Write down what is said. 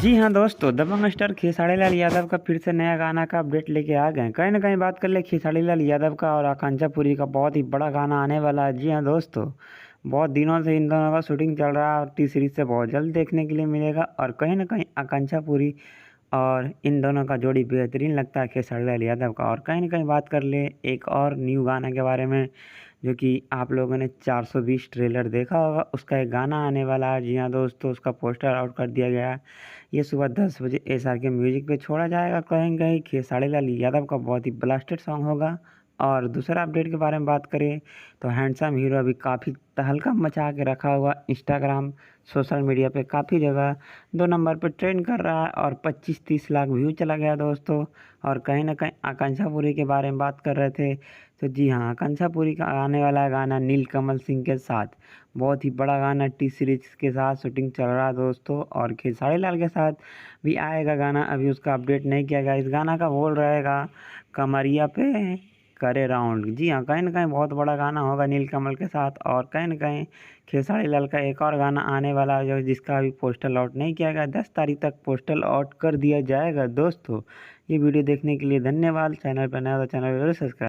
जी हाँ दोस्तों, दबंग स्टार खेसारी लाल यादव का फिर से नया गाना का अपडेट लेके आ गए। कहीं ना कहीं बात कर ले खेसारी लाल यादव का और आकांक्षा पुरी का बहुत ही बड़ा गाना आने वाला है। जी हाँ दोस्तों, बहुत दिनों से इन दोनों का शूटिंग चल रहा है और टी सीरीज से बहुत जल्द देखने के लिए मिलेगा। और कहीं ना कहीं आकांक्षा पुरी और इन दोनों का जोड़ी बेहतरीन लगता है खेसारी लाल यादव का। और कहीं ना कहीं बात कर ले एक और न्यू गाना के बारे में, जो कि आप लोगों ने 420 ट्रेलर देखा होगा, उसका एक गाना आने वाला है। जी हाँ दोस्तों, उसका पोस्टर आउट कर दिया गया है। ये सुबह 10 बजे SR के म्यूजिक पे छोड़ा जाएगा। कहेंगे खेसारी लाल यादव का बहुत ही ब्लास्टेड सॉन्ग होगा। और दूसरा अपडेट के बारे में बात करें तो हैंडसम हीरो अभी काफ़ी तहलका मचा के रखा हुआ इंस्टाग्राम सोशल मीडिया पे काफ़ी जगह 2 नंबर पे ट्रेंड कर रहा है और 25-30 लाख व्यू चला गया दोस्तों। और कहीं ना कहीं आकांक्षा पुरी के बारे में बात कर रहे थे तो जी हाँ, आकांक्षा पुरी का आने वाला गाना नीलकमल सिंह के साथ, बहुत ही बड़ा गाना टी सीरीज के साथ शूटिंग चल रहा है दोस्तों। और खेसारी लाल के साथ भी आएगा गाना, अभी उसका अपडेट नहीं किया गया। इस गाना का बोल रहेगा कमरिया पे करे राउंड। जी हाँ, कहीं ना कहीं बहुत बड़ा गाना होगा नीलकमल के साथ। और कहीं ना कहीं खेसारी लाल का एक और गाना आने वाला है जो जिसका अभी पोस्टर आउट नहीं किया गया। 10 तारीख तक पोस्टर आउट कर दिया जाएगा दोस्तों। ये वीडियो देखने के लिए धन्यवाद। चैनल पर नया तो चैनल जरूर सब्सक्राइब।